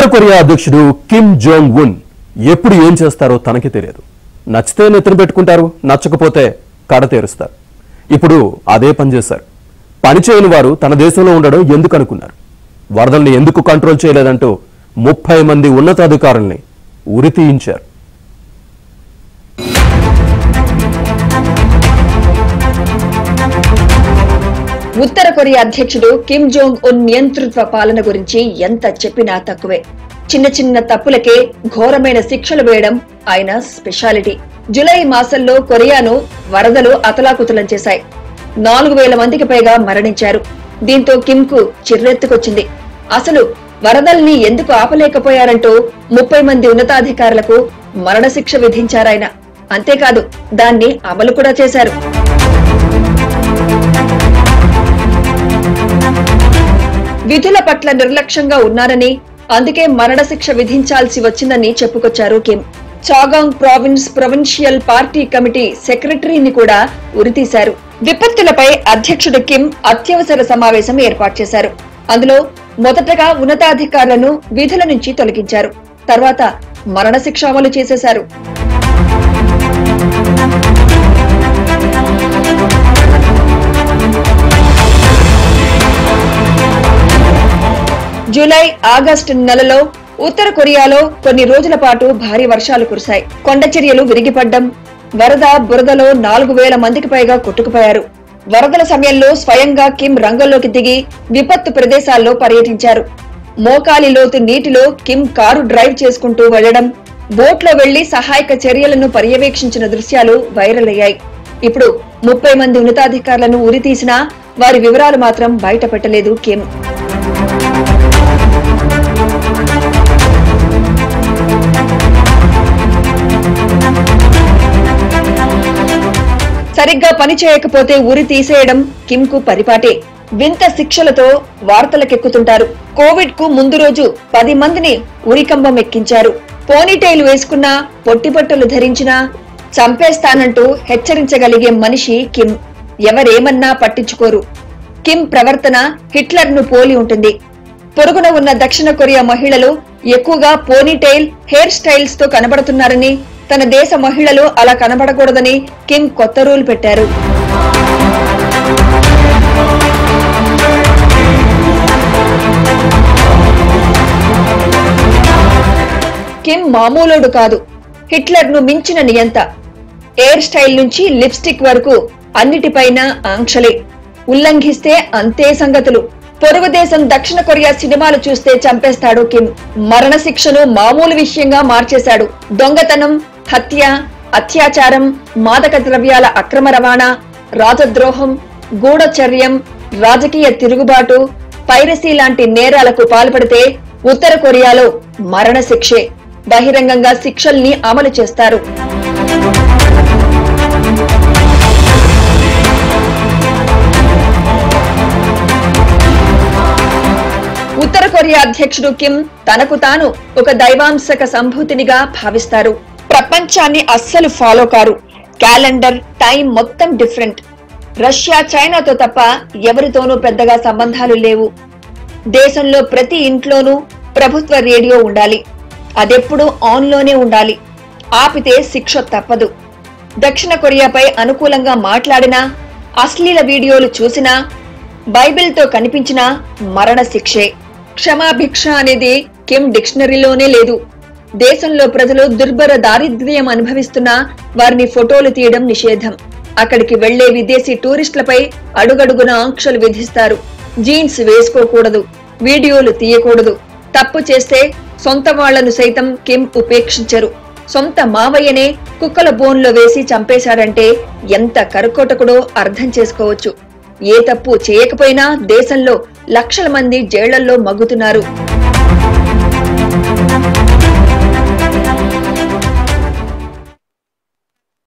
ఉత్తర Korea అధ్యక్షుడు Kim Jong Un ఎప్పుడు ఏం చేస్తారో తనకి తెలియదు. నచ్చితే నెత్తిన పెట్టుకుంటారు, నచ్చకపోతే కడతేరుస్తారు. ఇప్పుడు అదే పని చేశారు. పని చేయని వారు తన దేశంలో ఉండడం ఎందుకు అనుకున్నారు? వరదల్ని ఎందుకు కంట్రోల్ చేయలేదంటూ 30 మంది ఉన్నతాధికారుల్ని ఉరితీయించారు. ఉత్తర కొరియా అధ్యక్షుడు కిమ్ జోంగ్ ఉన్ నియంతృత్వ పాలన గురించి ఎంత చెప్పినా తక్కువే. చిన్న చిన్న తప్పులకే ఘోరమైన శిక్షలు వేయడం ఆయన స్పెషాలిటీ. జూలై మాసంలో కొరియాను వరదలు అతలాకుతలం చేశాయి. 4000 మందికి పైగా మరణించారు. దీంతో కిమ్ కు చిర్రెత్తుకొచ్చింది. అసలు వరదల్ని ఎందుకు ఆపలేకపోయారంటూ 30 మంది ఉన్నతాధికారులకు మరణశిక్ష విధించారాయన. అంతేకాదు, దాన్ని అమలు కూడా చేశారు. విధుల పట్ల నిర్లక్ష్యంగా ఉన్నారని, అందుకే మరణశిక్ష విధించాల్సి వచ్చిందని చెప్పుకొచ్చారు Kim. Chagang province provincial party committee సెక్రటరీని కూడా ఉరితీశారు. విపత్తులపై అధ్యక్షుడు కిమ్ అత్యవసర సమావేశం ఏర్పాటు చేశారు. అందులో మొదటగా ఉన్నతాధికారులను విధుల నుంచి తొలగించారు. తర్వాత మరణశిక్ష అమలు చేసేశారు. జూలై, ఆగస్టు నెలలో ఉత్తర కొరియాలో కొన్ని రోజుల పాటు భారీ వర్షాలు కురిశాయి. కొండచర్యలు విరిగిపడ్డం, వరద బురదలో 4000 మందికి పైగా కొట్టుకుపోయారు. వరదల సమయంలో స్వయంగా కిమ్ రంగంలోకి దిగి విపత్తు ప్రదేశాల్లో పర్యటించారు. మోకాలి లోతు నీటిలో కిమ్ కారు డ్రైవ్ చేసుకుంటూ వెళ్లడం, బోట్లో వెళ్లి సహాయక చర్యలను పర్యవేక్షించిన దృశ్యాలు వైరల్ అయ్యాయి. ఇప్పుడు 30 మంది ఉన్నతాధికారులను ఉరితీసినా వారి వివరాలు మాత్రం బయట పెట్టలేదు కిమ్. సరిగ్గా పని చేయకపోతే ఉరి తీసేయడం కిమ్ కు పరిపాటే. వింత శిక్షలతో వార్తలకెక్కుతుంటారు. కోవిడ్ కు ముందు రోజు 10 మందిని ఉరికంబం ఎక్కించారు. పోనీటైల్ వేసుకున్నా, పొట్టిపట్టులు ధరించినా చంపేస్తానంటూ హెచ్చరించగలిగే మనిషి కిమ్. ఎవరేమన్నా పట్టించుకోరు. కిమ్ ప్రవర్తన హిట్లర్ ను పోలి ఉంటుంది. పొరుగున ఉన్న దక్షిణ కొరియా మహిళలు ఎక్కువగా పోనీటైల్ హెయిర్ స్టైల్స్ తో కనబడుతున్నారని, తన దేశ మహిళలు అలా కనబడకూడదని కిమ్ కొత్త రూల్ పెట్టారు. కిమ్ మామూలుడు కాదు, హిట్లర్ ను మించిన నియంత. హెయిర్ స్టైల్ నుంచి లిప్స్టిక్ వరకు అన్నిటిపైన ఆంక్షలే. ఉల్లంఘిస్తే అంతే సంగతులు. పొరుగు దేశం దక్షిణ కొరియా సినిమాలు చూస్తే చంపేస్తాడు కిమ్. మరణశిక్షను మామూలు విషయంగా మార్చేశాడు. దొంగతనం, హత్య, అత్యాచారం, మాదక ద్రవ్యాల అక్రమ రవాణా, రాజద్రోహం, గూఢచర్యం, రాజకీయ తిరుగుబాటు, పైరసీ లాంటి నేరాలకు పాల్పడితే ఉత్తర కొరియాలో మరణశిక్షే. బహిరంగంగా శిక్షల్ని అమలు చేస్తారు. ఉత్తర కొరియా అధ్యక్షుడు కిమ్ తనకు తాను ఒక దైవాంశక సంభూతినిగా భావిస్తారు. ప్రపంచాన్ని అస్సలు ఫాలో కారు. క్యాలెండర్, టైం మొత్తం డిఫరెంట్. రష్యా, చైనాతో తప్ప ఎవరితోనూ పెద్దగా సంబంధాలు లేవు. దేశంలో ప్రతి ఇంట్లోనూ ప్రభుత్వ రేడియో ఉండాలి. అదెప్పుడూ ఆన్లోనే ఉండాలి. ఆపితే శిక్ష తప్పదు. దక్షిణ కొరియాపై అనుకూలంగా మాట్లాడినా, అశ్లీల వీడియోలు చూసినా, బైబిల్తో కనిపించినా మరణశిక్షే. క్షమాభిక్ష అనేది కిమ్ డిక్షనరీలోనే లేదు. దేశంలో ప్రజలు దుర్భర దారిద్ర్యం అనుభవిస్తున్నా వారిని ఫోటోలు తీయడం నిషేధం. అక్కడికి వెళ్లే విదేశీ టూరిస్టులపై అడుగడుగున ఆంక్షలు విధిస్తారు. జీన్స్ వేసుకోకూడదు, వీడియోలు తీయకూడదు. తప్పు చేస్తే సొంత వాళ్లను సైతం కిమ్ ఉపేక్షించరు. సొంత మావయ్యనే కుక్కల బోన్లో వేసి చంపేశాడంటే ఎంత కరుకోటకుడో అర్థం చేసుకోవచ్చు. ఏ తప్పు చేయకపోయినా దేశంలో లక్షల మంది జైళ్లలో మగ్గుతున్నారు.